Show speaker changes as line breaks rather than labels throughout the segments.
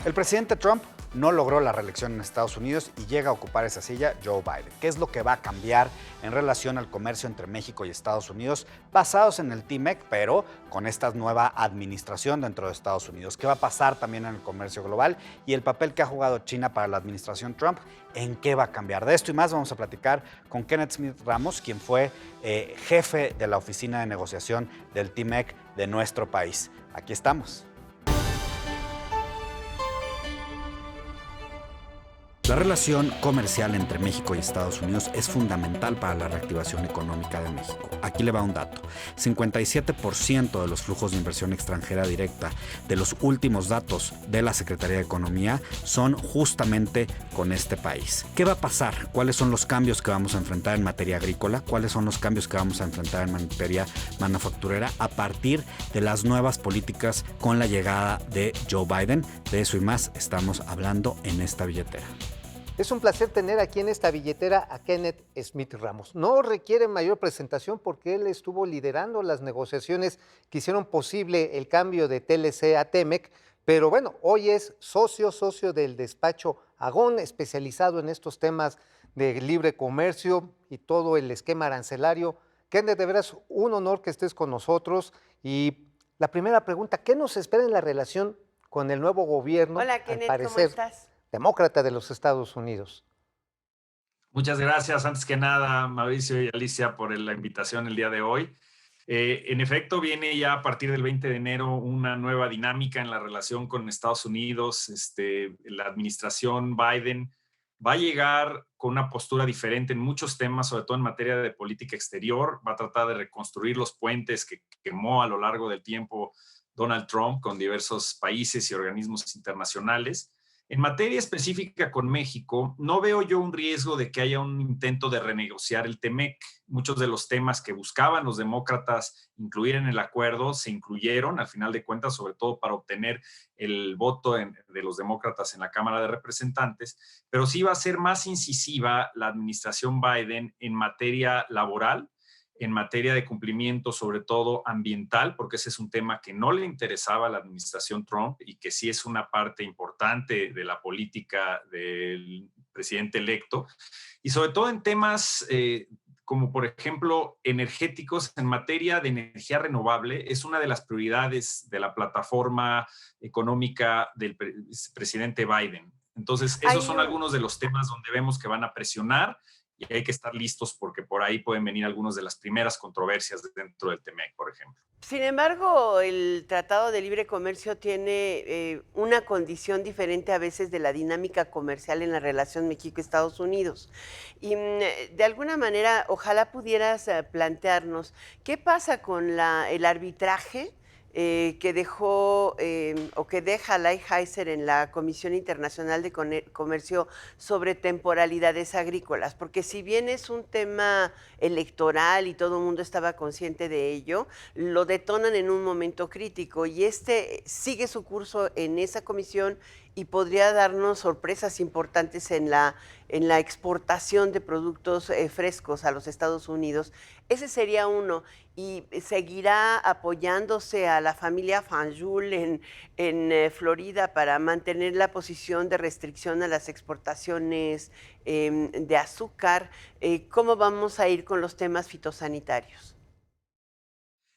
El presidente Trump no logró la reelección en Estados Unidos y llega a ocupar esa silla Joe Biden. ¿Qué es lo que va a cambiar en relación al comercio entre México y Estados Unidos basados en el TMEC, pero con esta nueva administración dentro de Estados Unidos? ¿Qué va a pasar también en el comercio global y el papel que ha jugado China para la administración Trump? ¿En qué va a cambiar? De esto y más vamos a platicar con Kenneth Smith Ramos, quien fue jefe de la oficina de negociación del TMEC de nuestro país. Aquí estamos. La relación comercial entre México y Estados Unidos es fundamental para la reactivación económica de México. Aquí le va un dato. 57% de los flujos de inversión extranjera directa de los últimos datos de la Secretaría de Economía son justamente con este país. ¿Qué va a pasar? ¿Cuáles son los cambios que vamos a enfrentar en materia agrícola? ¿Cuáles son los cambios que vamos a enfrentar en materia manufacturera a partir de las nuevas políticas con la llegada de Joe Biden? De eso y más estamos hablando en esta billetera.
Es un placer tener aquí en esta billetera a Kenneth Smith Ramos. No requiere mayor presentación porque él estuvo liderando las negociaciones que hicieron posible el cambio de TLC a TEMEC, pero bueno, hoy es socio del despacho Agón, especializado en estos temas de libre comercio y todo el esquema arancelario. Kenneth, de veras, un honor que estés con nosotros. Y la primera pregunta, ¿qué nos espera en la relación con el nuevo gobierno,
Hola,
al
Kenneth, ¿cómo
parecer
estás?
demócrata de los Estados Unidos?
Muchas gracias, antes que nada, Mauricio y Alicia, por la invitación el día de hoy. En efecto, viene ya a partir del 20 de enero una nueva dinámica en la relación con Estados Unidos. La administración Biden va a llegar con una postura diferente en muchos temas, sobre todo en materia de política exterior. Va a tratar de reconstruir los puentes que quemó a lo largo del tiempo Donald Trump con diversos países y organismos internacionales. En materia específica con México, no veo yo un riesgo de que haya un intento de renegociar el TEMEC. Muchos de los temas que buscaban los demócratas incluir en el acuerdo se incluyeron, al final de cuentas, sobre todo para obtener el voto de los demócratas en la Cámara de Representantes, pero sí va a ser más incisiva la administración Biden en materia laboral, en materia de cumplimiento, sobre todo ambiental, porque ese es un tema que no le interesaba a la administración Trump y que sí es una parte importante de la política del presidente electo, y sobre todo en temas como por ejemplo energéticos. En materia de energía renovable es una de las prioridades de la plataforma económica del presidente Biden. Entonces, esos son algunos de los temas donde vemos que van a presionar y hay que estar listos porque por ahí pueden venir algunas de las primeras controversias dentro del TEMEC, por ejemplo.
Sin embargo, el Tratado de Libre Comercio tiene una condición diferente a veces de la dinámica comercial en la relación México-Estados Unidos. Y de alguna manera, ojalá pudieras plantearnos qué pasa con el arbitraje que dejó o que deja Lighthizer en la Comisión Internacional de Comercio sobre temporalidades agrícolas, porque si bien es un tema electoral y todo el mundo estaba consciente de ello, lo detonan en un momento crítico y sigue su curso en esa comisión y podría darnos sorpresas importantes en la exportación de productos frescos a los Estados Unidos. Ese sería uno. Y seguirá apoyándose a la familia Fanjul en Florida para mantener la posición de restricción a las exportaciones de azúcar. ¿Cómo vamos a ir con los temas fitosanitarios?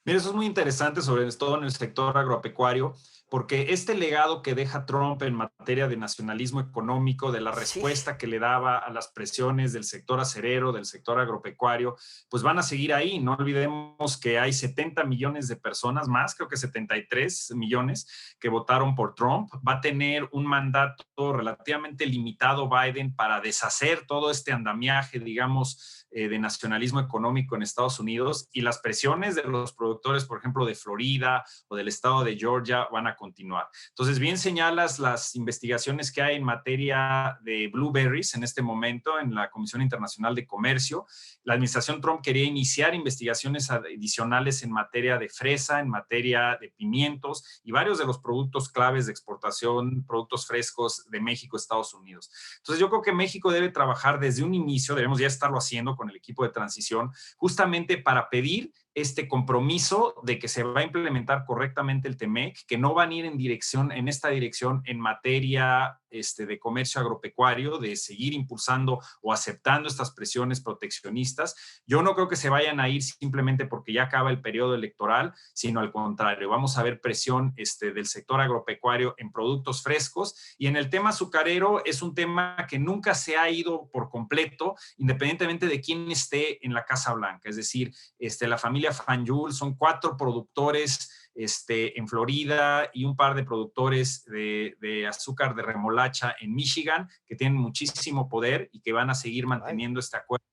Mira, eso es muy interesante, sobre todo en el sector agropecuario, porque este legado que deja Trump en materia de nacionalismo económico, de la
Sí.
respuesta que le daba a las presiones del sector acerero, del sector agropecuario, pues van a seguir ahí. No olvidemos que hay 70 millones de personas más, creo que 73 millones, que votaron por Trump. Va a tener un mandato relativamente limitado Biden para deshacer todo este andamiaje, digamos, de nacionalismo económico en Estados Unidos, y las presiones de los productores, por ejemplo, de Florida o del estado de Georgia, van a continuar. Entonces, bien señalas las investigaciones que hay en materia de blueberries en este momento en la Comisión Internacional de Comercio. La administración Trump quería iniciar investigaciones adicionales en materia de fresa, en materia de pimientos y varios de los productos claves de exportación, productos frescos de México a Estados Unidos. Entonces, yo creo que México debe trabajar desde un inicio, debemos ya estarlo haciendo con el equipo de transición, justamente para pedir este compromiso de que se va a implementar correctamente el TEMEC, que no van a ir en esta dirección en materia de comercio agropecuario, de seguir impulsando o aceptando estas presiones proteccionistas. Yo no creo que se vayan a ir simplemente porque ya acaba el periodo electoral, sino al contrario, vamos a ver presión del sector agropecuario en productos frescos. Y en el tema azucarero es un tema que nunca se ha ido por completo, independientemente de quién esté en la Casa Blanca. Es decir, la familia Fanyul son 4 productores en Florida y un par de productores de azúcar de remolacha en Michigan, que tienen muchísimo poder y que van a seguir manteniendo este acuerdo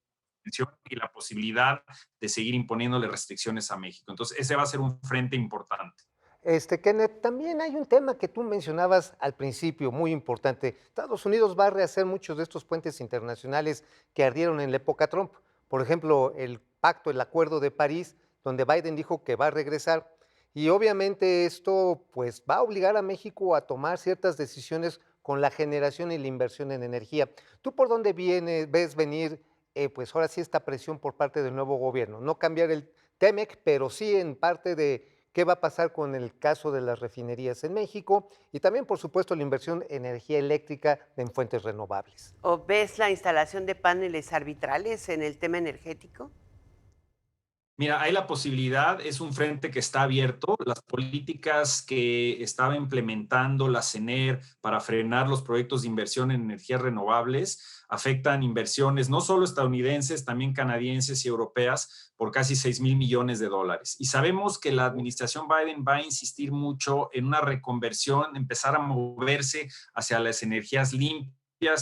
y la posibilidad de seguir imponiéndole restricciones a México. Entonces, ese va a ser un frente importante.
Kenneth, también hay un tema que tú mencionabas al principio, muy importante. Estados Unidos va a rehacer muchos de estos puentes internacionales que ardieron en la época Trump. Por ejemplo, el pacto, el Acuerdo de París, donde Biden dijo que va a regresar. Y obviamente esto pues va a obligar a México a tomar ciertas decisiones con la generación y la inversión en energía. ¿Tú por dónde ves venir pues ahora sí esta presión por parte del nuevo gobierno? No cambiar el TEMEC, pero sí en parte de qué va a pasar con el caso de las refinerías en México y también, por supuesto, la inversión en energía eléctrica en fuentes renovables.
¿O ves la instalación de paneles arbitrales en el tema energético?
Mira, hay la posibilidad, es un frente que está abierto. Las políticas que estaba implementando la CENER para frenar los proyectos de inversión en energías renovables afectan inversiones no solo estadounidenses, también canadienses y europeas por casi 6,000 millones de dólares. Y sabemos que la administración Biden va a insistir mucho en una reconversión, empezar a moverse hacia las energías limpias,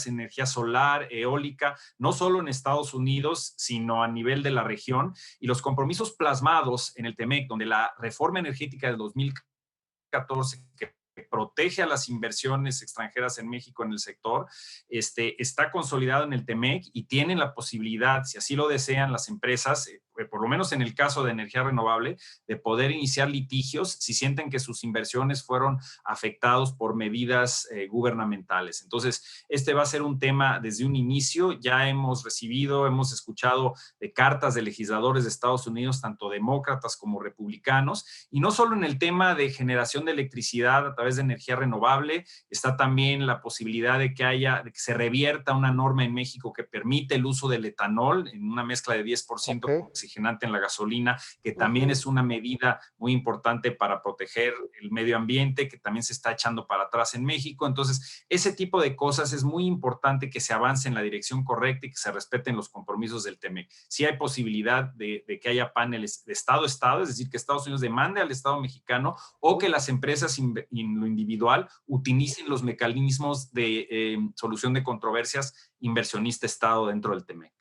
energía solar, eólica, no solo en Estados Unidos, sino a nivel de la región. Y los compromisos plasmados en el TEMEC, donde la reforma energética del 2014, que protege a las inversiones extranjeras en México en el sector, está consolidado en el TEMEC y tienen la posibilidad, si así lo desean las empresas, por lo menos en el caso de energía renovable, de poder iniciar litigios si sienten que sus inversiones fueron afectados por medidas gubernamentales. Entonces, este va a ser un tema desde un inicio. Ya hemos escuchado de cartas de legisladores de Estados Unidos, tanto demócratas como republicanos, y no solo en el tema de generación de electricidad a través de energía renovable, está también la posibilidad de que se revierta una norma en México que permite el uso del etanol en una mezcla de 10% oxigenante en la gasolina, que también es una medida muy importante para proteger el medio ambiente, que también se está echando para atrás en México. Entonces, ese tipo de cosas es muy importante que se avance en la dirección correcta y que se respeten los compromisos del TEMEC. Sí hay posibilidad de que haya paneles de Estado a Estado, es decir, que Estados Unidos demande al Estado mexicano o que las empresas en lo individual utilicen los mecanismos de solución de controversias inversionista-Estado dentro del TEMEC.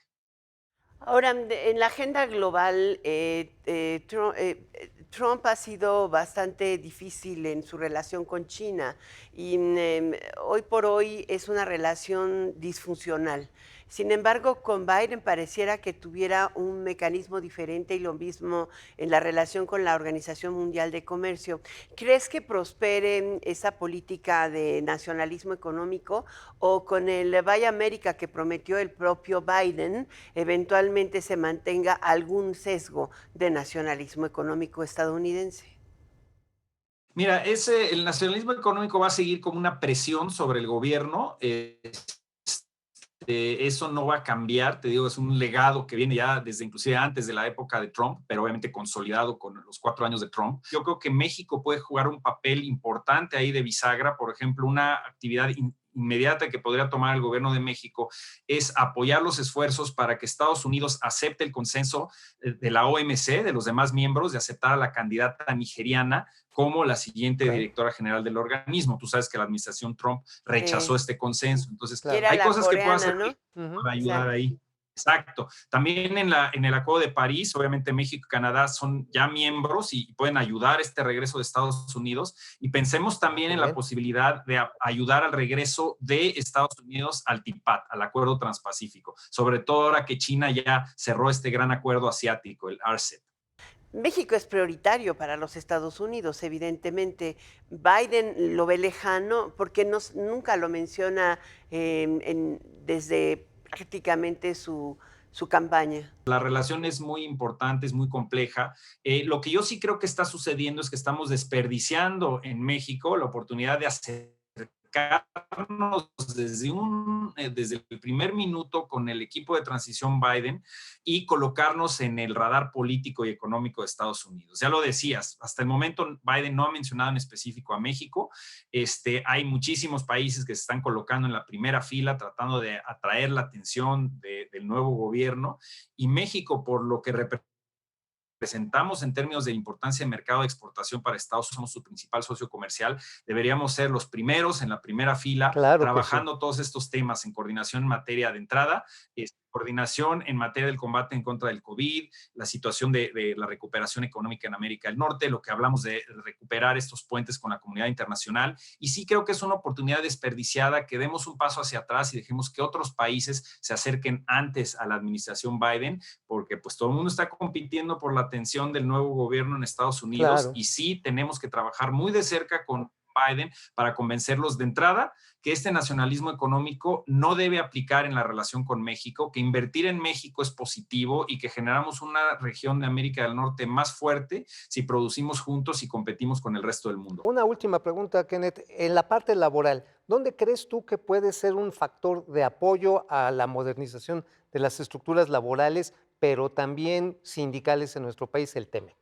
Ahora, en la agenda global, Trump ha sido bastante difícil en su relación con China y hoy por hoy es una relación disfuncional. Sin embargo, con Biden pareciera que tuviera un mecanismo diferente y lo mismo en la relación con la Organización Mundial de Comercio. ¿Crees que prospere esa política de nacionalismo económico o con el Buy America que prometió el propio Biden, eventualmente se mantenga algún sesgo de nacionalismo económico estadounidense?
Mira, el nacionalismo económico va a seguir como una presión sobre el gobierno. Eso no va a cambiar, te digo, es un legado que viene ya desde inclusive antes de la época de Trump, pero obviamente consolidado con los 4 años de Trump. Yo creo que México puede jugar un papel importante ahí de bisagra. Por ejemplo, una actividad inmediata que podría tomar el gobierno de México es apoyar los esfuerzos para que Estados Unidos acepte el consenso de la OMC, de los demás miembros, de aceptar a la candidata nigeriana como la siguiente directora general del organismo. Tú sabes que la administración Trump rechazó este consenso. Entonces, hay cosas que puede hacer para ayudar ahí. Exacto. También en el Acuerdo de París, obviamente México y Canadá son ya miembros y pueden ayudar a este regreso de Estados Unidos. Y pensemos también en la posibilidad de ayudar al regreso de Estados Unidos al TPAT, al Acuerdo Transpacífico, sobre todo ahora que China ya cerró este gran acuerdo asiático, el RCEP.
México es prioritario para los Estados Unidos, evidentemente. Biden lo ve lejano porque nunca lo menciona desde prácticamente su su campaña.
La relación es muy importante, es muy compleja. Lo que yo sí creo que está sucediendo es que estamos desperdiciando en México la oportunidad de acercarnos desde el primer minuto con el equipo de transición Biden y colocarnos en el radar político y económico de Estados Unidos. Ya lo decías, hasta el momento Biden no ha mencionado en específico a México. Hay muchísimos países que se están colocando en la primera fila tratando de atraer la atención del nuevo gobierno, y México, por lo que representamos en términos de importancia de mercado de exportación para Estados Unidos, somos su principal socio comercial, deberíamos ser los primeros en la primera fila,
Claro que sí.
trabajando todos estos temas en coordinación en materia de entrada, coordinación en materia del combate en contra del COVID, la situación de la recuperación económica en América del Norte, lo que hablamos de recuperar estos puentes con la comunidad internacional. Y sí creo que es una oportunidad desperdiciada que demos un paso hacia atrás y dejemos que otros países se acerquen antes a la administración Biden, porque pues todo el mundo está compitiendo por la atención del nuevo gobierno en Estados Unidos.
Claro.
Y sí tenemos que trabajar muy de cerca con Biden para convencerlos de entrada que este nacionalismo económico no debe aplicar en la relación con México, que invertir en México es positivo y que generamos una región de América del Norte más fuerte si producimos juntos y competimos con el resto del mundo.
Una última pregunta, Kenneth. En la parte laboral, ¿dónde crees tú que puede ser un factor de apoyo a la modernización de las estructuras laborales, pero también sindicales en nuestro país, el TEMEC?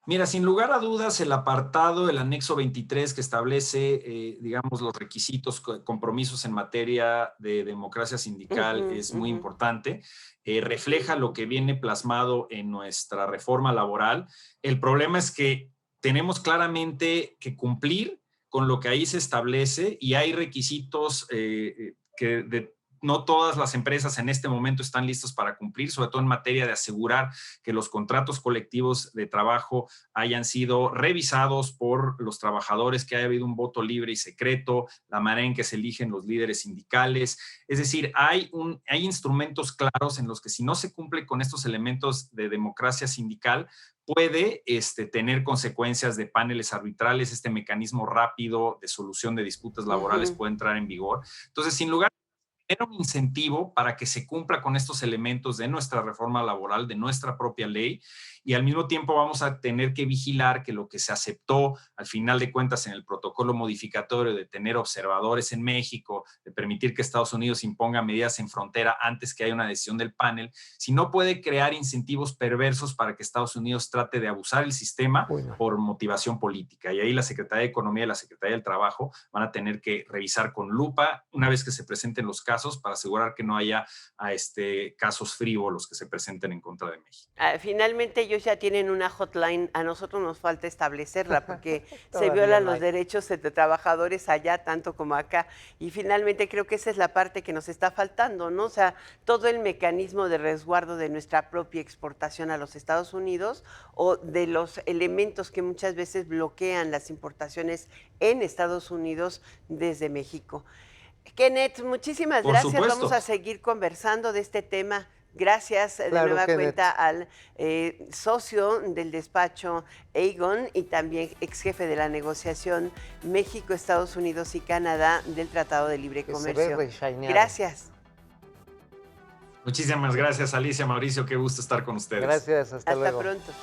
Mira, sin lugar a dudas, el apartado, el anexo 23 que establece, digamos, los requisitos, compromisos en materia de democracia sindical es muy importante. Refleja lo que viene plasmado en nuestra reforma laboral. El problema es que tenemos claramente que cumplir con lo que ahí se establece, y hay requisitos no todas las empresas en este momento están listas para cumplir, sobre todo en materia de asegurar que los contratos colectivos de trabajo hayan sido revisados por los trabajadores, que haya habido un voto libre y secreto, la manera en que se eligen los líderes sindicales. Es decir, hay instrumentos claros en los que, si no se cumple con estos elementos de democracia sindical, puede tener consecuencias de paneles arbitrales. Este mecanismo rápido de solución de disputas laborales puede entrar en vigor. Entonces, sin lugar, era un incentivo para que se cumpla con estos elementos de nuestra reforma laboral, de nuestra propia ley, y al mismo tiempo vamos a tener que vigilar que lo que se aceptó al final de cuentas en el protocolo modificatorio de tener observadores en México, de permitir que Estados Unidos imponga medidas en frontera antes que haya una decisión del panel, si no puede crear incentivos perversos para que Estados Unidos trate de abusar el sistema por motivación política. Y ahí la Secretaría de Economía y la Secretaría del Trabajo van a tener que revisar con lupa una vez que se presenten los casos, para asegurar que no haya casos frívolos que se presenten en contra de México.
Finalmente ellos ya tienen una hotline, a nosotros nos falta establecerla porque se violan los derechos de trabajadores allá tanto como acá, y finalmente creo que esa es la parte que nos está faltando, ¿no? O sea, todo el mecanismo de resguardo de nuestra propia exportación a los Estados Unidos, o de los elementos que muchas veces bloquean las importaciones en Estados Unidos desde México. Kenneth, muchísimas gracias.
Supuesto.
Vamos a seguir conversando de este tema. Gracias de nueva cuenta al socio del despacho Aegon y también ex jefe de la negociación México, Estados Unidos y Canadá del Tratado de Libre Comercio. Gracias.
Muchísimas gracias, Alicia, Mauricio. Qué gusto estar con ustedes.
Gracias, hasta luego.
Hasta pronto.